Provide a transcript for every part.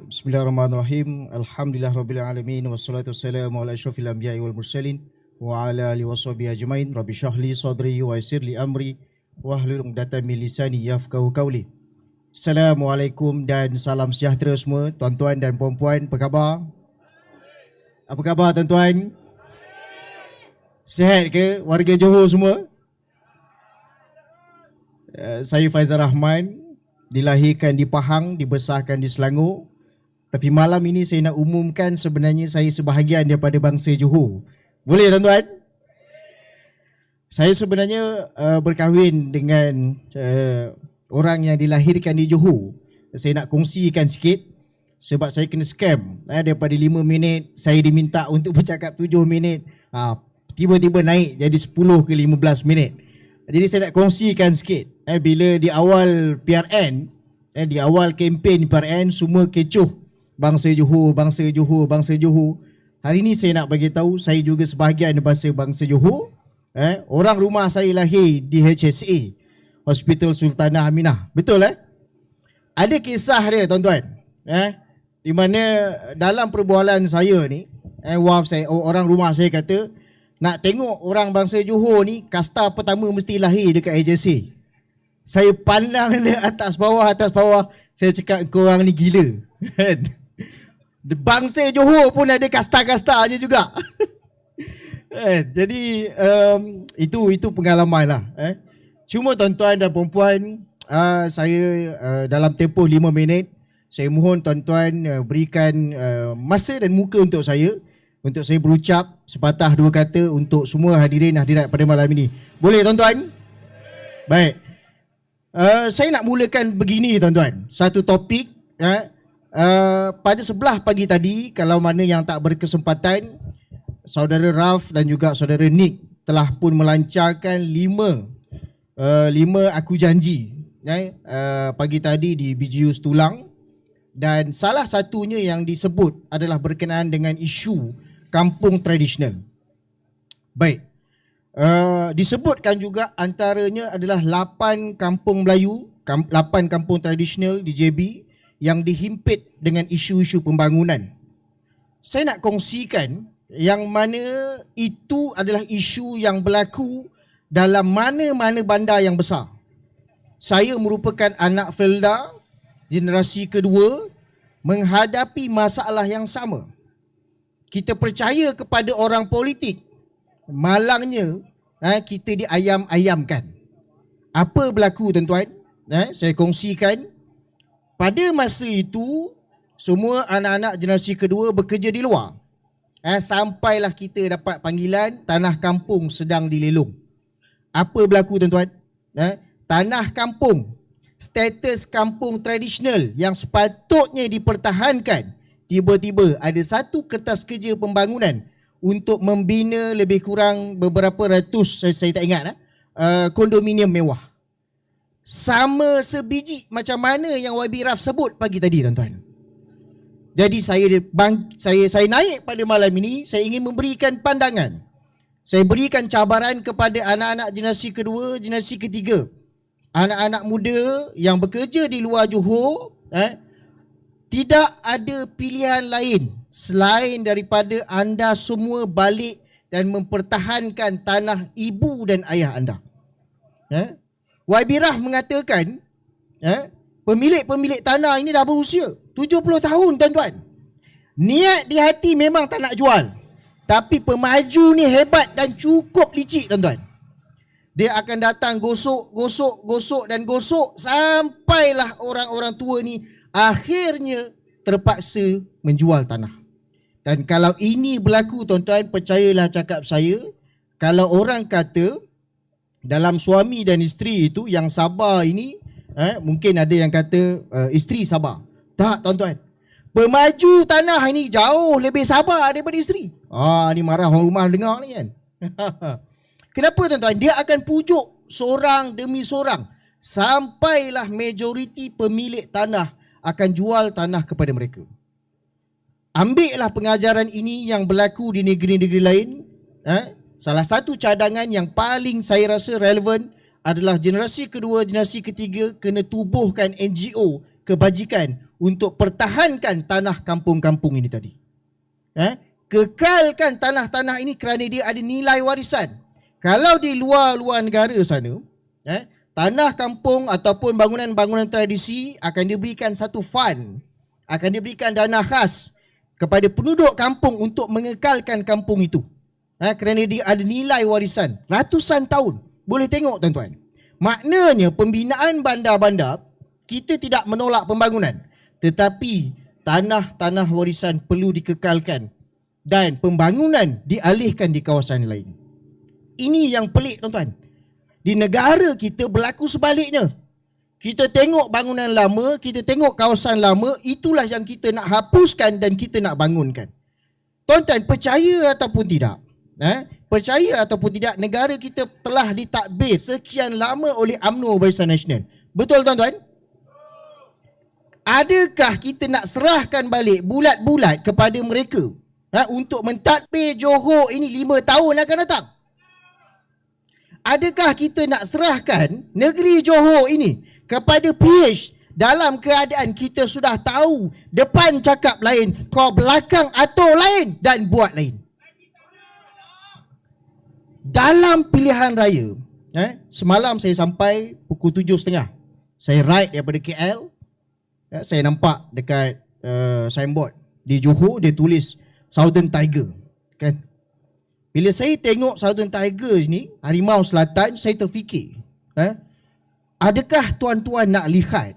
Bismillahirrahmanirrahim. Alhamdulillah rabbil alamin wassalatu wassalamu ala asyrafil anbiya'i wal mursalin wa ala alihi washabihi ajmain. Rabbi shrah li sadri wa yassir li amri wahlul 'uqdatam min lisani yafqahu qawli. Assalamualaikum dan salam sejahtera semua, tuan-tuan dan puan-puan. Apa khabar? Apa khabar tuan-tuan? Sihat ke warga Johor semua? Saya Faizal Rahman, dilahirkan di Pahang, dibesarkan di Selangor. Tapi malam ini saya nak umumkan sebenarnya saya sebahagian daripada bangsa Johor. Boleh tuan-tuan? Saya sebenarnya berkahwin dengan orang yang dilahirkan di Johor. Saya nak kongsikan sikit sebab saya kena scam. Daripada 5 minit saya diminta untuk bercakap 7 minit. Tiba-tiba naik jadi 10 ke 15 minit. Jadi saya nak kongsikan sikit. Bila di awal PRN, di awal kempen PRN, semua kecoh bangsa Johor, bangsa Johor, bangsa Johor. Hari ini saya nak bagi tahu saya juga sebahagian daripada bangsa Johor. Orang rumah saya lahir di HSA, Hospital Sultanah Aminah. Betul Ada kisah dia tuan-tuan. Di mana dalam perbualan saya ni, orang rumah saya kata, nak tengok orang bangsa Johor ni, kasta pertama mesti lahir dekat HSA. Saya pandang dia atas bawah. Saya cakap korang ni gila. Bangsa Johor pun ada kasta-kasta je juga. Jadi itu pengalaman lah. Cuma tuan-tuan dan perempuan, saya dalam tempoh 5 minit, saya mohon tuan-tuan berikan masa dan muka untuk saya berucap sepatah dua kata untuk semua hadirin hadirat pada malam ini. Boleh tuan-tuan? Baik. Saya nak mulakan begini tuan-tuan. Satu topik pada sebelah pagi tadi, kalau mana yang tak berkesempatan, saudara Raf dan juga saudara Nick telah pun melancarkan 5 aku janji pagi tadi di BGU Setulang, dan salah satunya yang disebut adalah berkenaan dengan isu kampung tradisional. Baik. Disebutkan juga antaranya adalah 8 kampung Melayu, 8 kampung tradisional di JB yang dihimpit dengan isu-isu pembangunan. Saya nak kongsikan yang mana itu adalah isu yang berlaku dalam mana-mana bandar yang besar. Saya merupakan anak Felda, generasi kedua, menghadapi masalah yang sama. Kita percaya kepada orang politik, malangnya kita diayam-ayamkan. Apa berlaku tuan-tuan? Saya kongsikan. Pada masa itu, semua anak-anak generasi kedua bekerja di luar. Sampailah kita dapat panggilan tanah kampung sedang dilelong. Apa berlaku tuan-tuan? Tanah kampung, status kampung tradisional yang sepatutnya dipertahankan, tiba-tiba ada satu kertas kerja pembangunan untuk membina lebih kurang beberapa ratus, saya tak ingat kondominium mewah. Sama sebiji macam mana yang YB Raf sebut pagi tadi tuan-tuan. Jadi saya naik pada malam ini, saya ingin memberikan pandangan. Saya berikan cabaran kepada anak-anak generasi kedua, generasi ketiga, anak-anak muda yang bekerja di luar Johor. Tidak ada pilihan lain selain daripada anda semua balik dan mempertahankan tanah ibu dan ayah anda. YB Raf mengatakan pemilik-pemilik tanah ini dah berusia 70 tahun tuan-tuan. Niat di hati memang tak nak jual, tapi pemaju ni hebat dan cukup licik tuan-tuan. Dia akan datang gosok sampailah orang-orang tua ni akhirnya terpaksa menjual tanah. Dan kalau ini berlaku tuan-tuan, percayalah cakap saya, kalau orang kata dalam suami dan isteri itu yang sabar ini, mungkin ada yang kata isteri sabar. Tak tuan-tuan. Pemaju tanah ini jauh lebih sabar daripada isteri. Ni marah orang rumah dengar ni kan. Kenapa tuan-tuan? Dia akan pujuk seorang demi seorang sampailah majoriti pemilik tanah akan jual tanah kepada mereka. Ambillah pengajaran ini yang berlaku di negeri-negeri lain. Salah satu cadangan yang paling saya rasa relevan adalah generasi kedua, generasi ketiga kena tubuhkan NGO kebajikan untuk pertahankan tanah kampung-kampung ini tadi. Kekalkan tanah-tanah ini kerana dia ada nilai warisan. Kalau di luar-luar negara sana, tanah kampung ataupun bangunan-bangunan tradisi akan diberikan satu fund, akan diberikan dana khas kepada penduduk kampung untuk mengekalkan kampung itu. Kerana dia ada nilai warisan ratusan tahun. Boleh tengok tuan-tuan. Maknanya pembinaan bandar-bandar, kita tidak menolak pembangunan, tetapi tanah-tanah warisan perlu dikekalkan dan pembangunan dialihkan di kawasan lain. Ini yang pelik tuan-tuan. Di negara kita berlaku sebaliknya. Kita tengok bangunan lama, kita tengok kawasan lama, itulah yang kita nak hapuskan dan kita nak bangunkan. Tuan-tuan, percaya ataupun tidak, percaya ataupun tidak, negara kita telah ditadbir sekian lama oleh UMNO Barisan Nasional. Betul tuan-tuan? Adakah kita nak serahkan balik bulat-bulat kepada mereka untuk mentadbir Johor ini 5 tahun akan datang? Adakah kita nak serahkan negeri Johor ini kepada PH dalam keadaan kita sudah tahu depan cakap lain, kau belakang atur lain dan buat lain? Dalam pilihan raya, semalam saya sampai pukul 7.30. Saya ride daripada KL. Saya nampak dekat signboard di Johor, dia tulis Southern Tiger, kan? Bila saya tengok Southern Tiger ni, Harimau Selatan, saya terfikir, adakah tuan-tuan nak lihat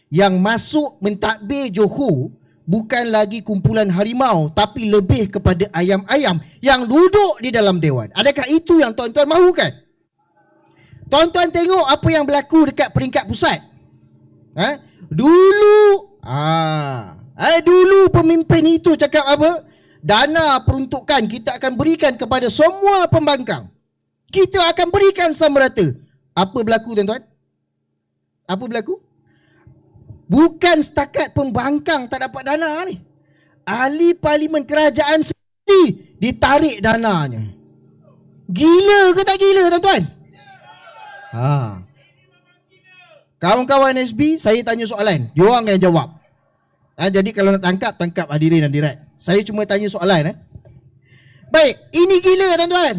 yang masuk mentadbir Johor bukan lagi kumpulan harimau, tapi lebih kepada ayam-ayam yang duduk di dalam dewan? Adakah itu yang tuan-tuan mahukan? Tuan-tuan tengok apa yang berlaku dekat peringkat pusat. Dulu pemimpin itu cakap apa? Dana peruntukan kita akan berikan kepada semua pembangkang. Kita akan berikan sama rata. Apa berlaku tuan-tuan? Apa berlaku? Bukan setakat pembangkang tak dapat dana ni. Ahli parlimen kerajaan sendiri ditarik dananya. Gila ke tak gila tuan-tuan? Kawan-kawan SB, saya tanya soalan, diorang yang jawab. Jadi kalau nak tangkap hadirin dan hadirat. Saya cuma tanya soalan. Baik, ini gila tuan-tuan.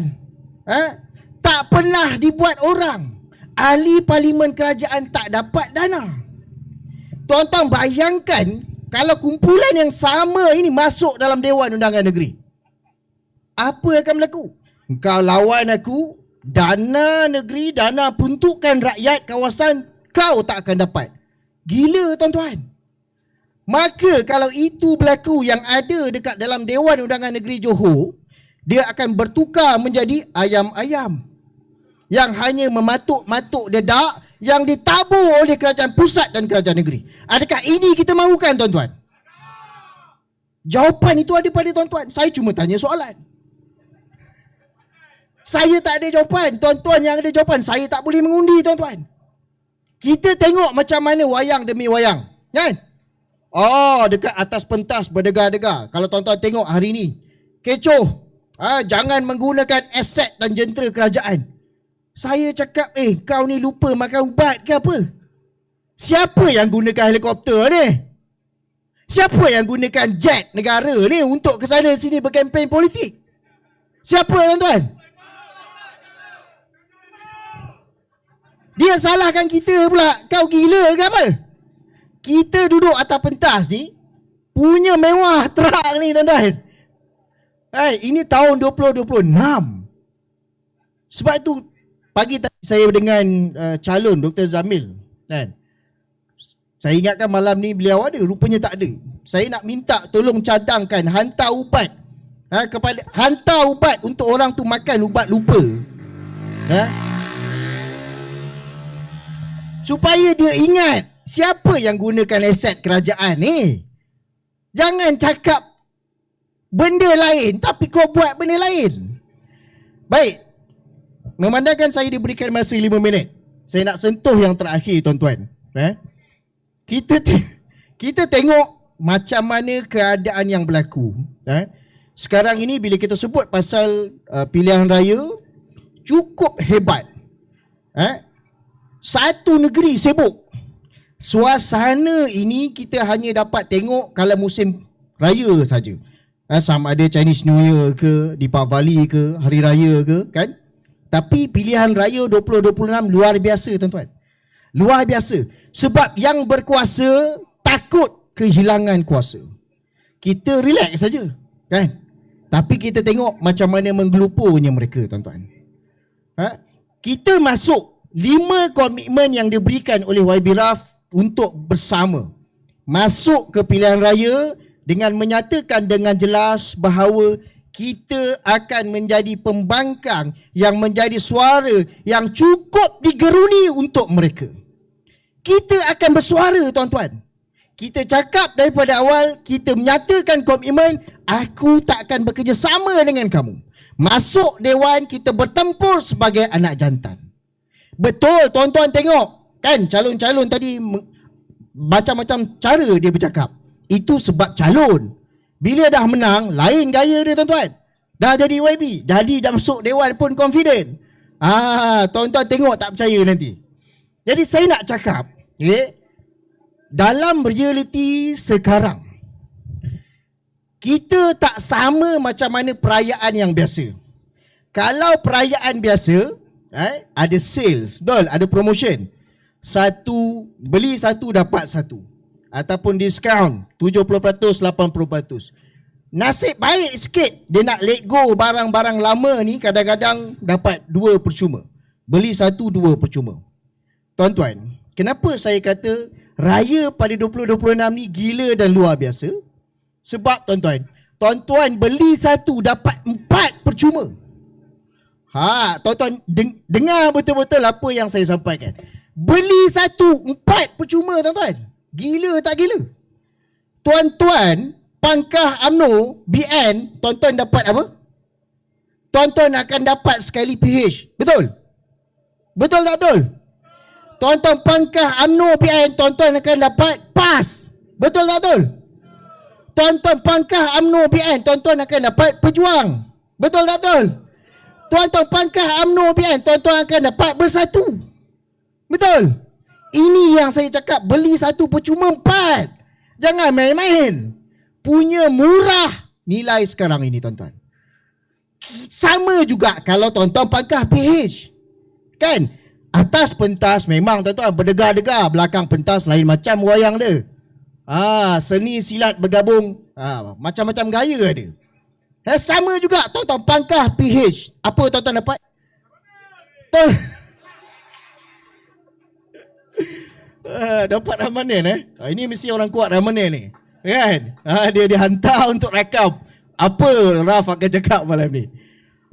Tak pernah dibuat orang. Ahli parlimen kerajaan tak dapat dana. Tuan-tuan bayangkan kalau kumpulan yang sama ini masuk dalam Dewan Undangan Negeri. Apa akan berlaku? Kau lawan aku, dana negeri, dana peruntukan rakyat kawasan, kau tak akan dapat. Gila tuan-tuan. Maka kalau itu berlaku yang ada dekat dalam Dewan Undangan Negeri Johor, dia akan bertukar menjadi ayam-ayam yang hanya mematuk-matuk dedak yang ditabur oleh kerajaan pusat dan kerajaan negeri. Adakah ini kita mahukan tuan-tuan? Jawapan itu ada pada tuan-tuan. Saya cuma tanya soalan. Saya tak ada jawapan. Tuan-tuan yang ada jawapan, saya tak boleh mengundi tuan-tuan. Kita tengok macam mana wayang demi wayang, kan? Dekat atas pentas berdegar-degar. Kalau tuan-tuan tengok hari ni, kecoh. Jangan menggunakan aset dan jentera kerajaan. Saya cakap, kau ni lupa makan ubat ke apa? Siapa yang gunakan helikopter ni? Siapa yang gunakan jet negara ni untuk ke sana sini berkempen politik? Siapa tuan-tuan? Dia salahkan kita pula. Kau gila ke apa? Kita duduk atas pentas ni, punya mewah terak ni tuan-tuan. Ini tahun 2026. Sebab tu pagi tadi saya dengan calon Dr. Zamil, kan? Saya ingatkan malam ni beliau ada, rupanya tak ada. Saya nak minta tolong cadangkan hantar ubat. Hantar ubat untuk orang tu makan ubat lupa. Supaya dia ingat siapa yang gunakan aset kerajaan ni. Jangan cakap benda lain tapi kau buat benda lain. Baik. Memandangkan saya diberikan masa 5 minit, saya nak sentuh yang terakhir tuan-tuan. Kita tengok macam mana keadaan yang berlaku. Sekarang ini bila kita sebut pasal pilihan raya, cukup hebat. Satu negeri sibuk. Suasana ini kita hanya dapat tengok kalau musim raya saja. Sama ada Chinese New Year ke, Deepavali ke, Hari Raya ke, kan? Tapi pilihan raya 2026 luar biasa, tuan-tuan. Luar biasa. Sebab yang berkuasa takut kehilangan kuasa. Kita relax saja, kan? Tapi kita tengok macam mana menggelupurnya mereka, tuan-tuan. Kita masuk 5 komitmen yang diberikan oleh YB Raf untuk bersama masuk ke pilihan raya dengan menyatakan dengan jelas bahawa kita akan menjadi pembangkang yang menjadi suara yang cukup digeruni untuk mereka. Kita akan bersuara, tuan-tuan. Kita cakap daripada awal, kita menyatakan komitmen, aku tak akan bekerjasama dengan kamu. Masuk dewan, kita bertempur sebagai anak jantan. Betul, tuan-tuan tengok. Kan calon-calon tadi macam-macam cara dia bercakap. Itu sebab calon. Bila dah menang, lain gaya dia, tuan-tuan. Dah jadi YB, jadi dah masuk dewan pun confident. Tuan-tuan tengok tak percaya nanti. Jadi saya nak cakap, dalam realiti sekarang, kita tak sama macam mana perayaan yang biasa. Kalau perayaan biasa, ada sales, betul, ada promotion. Beli satu dapat satu. Ataupun diskaun 70%, 80%. Nasib baik sikit, dia nak let go barang-barang lama ni, kadang-kadang dapat 2 percuma. Beli satu 2 percuma. Tuan-tuan, kenapa saya kata raya pada 2026 ni gila dan luar biasa? Sebab tuan-tuan beli satu dapat 4 percuma. Tuan-tuan dengar betul-betul apa yang saya sampaikan. Beli satu 4 percuma, tuan-tuan. Gila tak gila? Tuan-tuan, pangkah UMNO BN, tuan-tuan dapat apa? Tuan-tuan akan dapat sekali PH. Betul? Betul tak betul? Tuan-tuan pangkah UMNO BN, tuan-tuan akan dapat PAS. Betul tak betul? Tuan-tuan pangkah UMNO BN, tuan-tuan akan dapat Pejuang. Betul tak betul? Tuan-tuan pangkah UMNO BN, tuan-tuan akan dapat Bersatu. Betul? Ini yang saya cakap, beli satu percuma 4. Jangan main-main. Punya murah nilai sekarang ini, tuan-tuan. Sama juga kalau tuan-tuan pangkah PH. Kan? Atas pentas memang tuan-tuan berdegar-degar, belakang pentas lain macam wayang dia. Seni silat bergabung, macam-macam gaya ada. Sama juga tuan-tuan pangkah PH. Apa tuan-tuan dapat? Dapat ramanan ini mesti orang kuat ramanan ni. Kan? Dia dihantar untuk rakam apa Raf akan cakap malam ni.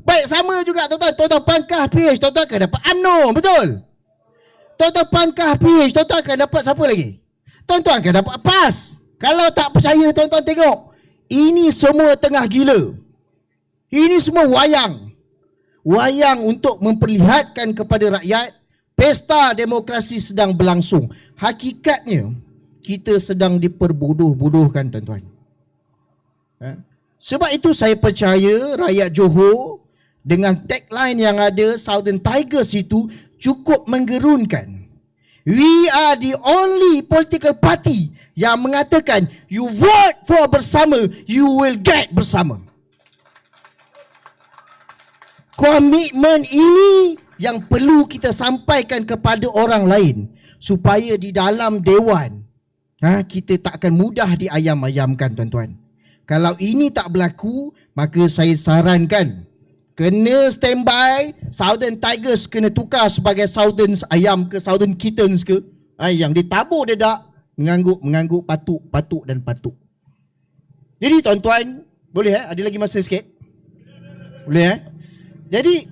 Baik, sama juga tuan-tuan. Tuan-tuan pangkah PH, tuan-tuan akan dapat UMNO. Betul? Tuan-tuan pangkah PH, tuan-tuan akan dapat siapa lagi? Tuan-tuan akan dapat PAS. Kalau tak percaya, tuan-tuan tengok. Ini semua tengah gila. Ini semua wayang. Wayang untuk memperlihatkan kepada rakyat pesta demokrasi sedang berlangsung. Hakikatnya, kita sedang diperbodoh-bodohkan, tuan-tuan. Sebab itu saya percaya rakyat Johor dengan tagline yang ada, Southern Tigers itu cukup menggerunkan. We are the only political party yang mengatakan, you vote for bersama, you will get bersama. Komitmen ini yang perlu kita sampaikan kepada orang lain, supaya di dalam dewan kita tak akan mudah diayam-ayamkan, tuan-tuan. Kalau ini tak berlaku, maka saya sarankan kena standby. Southern Tigers kena tukar sebagai Southern ayam ke Southern Kittens ke, yang ditabur dedak, mengangguk patuk dan patuk. Jadi tuan-tuan, boleh ada lagi masa sikit? Boleh Jadi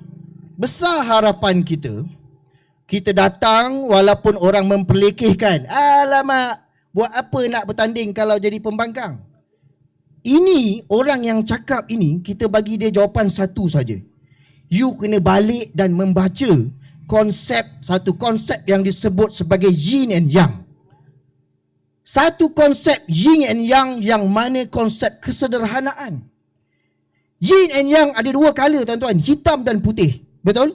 besar harapan kita datang walaupun orang memperlekehkan. Alamak, buat apa nak bertanding kalau jadi pembangkang? Ini orang yang cakap ini, kita bagi dia jawapan satu saja. You kena balik dan membaca satu konsep yang disebut sebagai yin and yang. Satu konsep yin and yang mana konsep kesederhanaan. Yin and yang ada 2 color, tuan-tuan, hitam dan putih. Betul?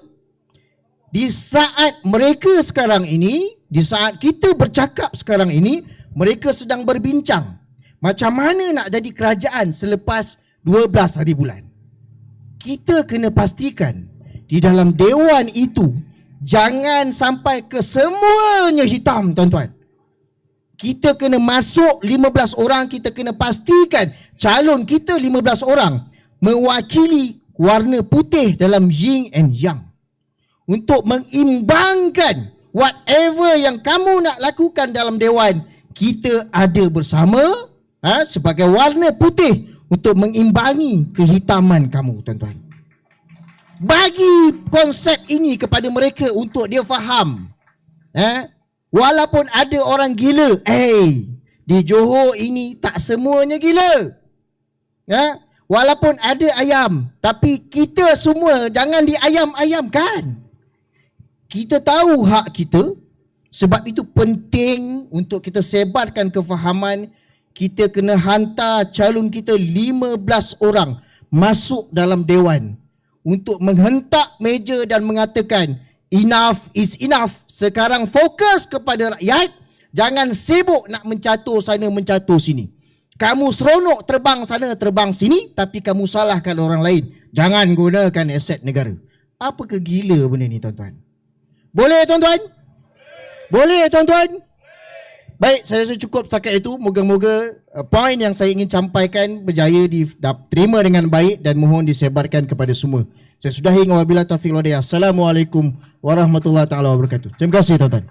Di saat mereka sekarang ini Di saat kita bercakap sekarang ini, mereka sedang berbincang macam mana nak jadi kerajaan selepas 12 hari bulan. Kita kena pastikan di dalam dewan itu jangan sampai kesemuanya hitam, tuan-tuan. Kita kena masuk 15 orang, kita kena pastikan calon kita 15 orang mewakili warna putih dalam yin and yang. Untuk mengimbangkan whatever yang kamu nak lakukan dalam dewan, kita ada bersama sebagai warna putih untuk mengimbangi kehitaman kamu, tuan-tuan. Bagi konsep ini kepada mereka untuk dia faham. Walaupun ada orang gila, di Johor ini tak semuanya gila. Walaupun ada ayam, tapi kita semua jangan diayam-ayamkan. Kita tahu hak kita, sebab itu penting untuk kita sebarkan kefahaman. Kita kena hantar calon kita 15 orang masuk dalam dewan untuk menghentak meja dan mengatakan enough is enough. Sekarang fokus kepada rakyat, jangan sibuk nak mencatur sana mencatur sini. Kamu seronok terbang sana terbang sini, tapi kamu salahkan orang lain. Jangan gunakan aset negara. Apa kegila benda ni, tuan-tuan? Boleh, tuan-tuan? Boleh, tuan-tuan? Baik, saya rasa cukup setakat itu. Moga-moga poin yang saya ingin sampaikan berjaya diterima dengan baik dan mohon disebarkan kepada semua. Saya sudahi, wabillahi taufiq wal hidayah. Assalamualaikum warahmatullahi taala wabarakatuh. Terima kasih, tuan-tuan.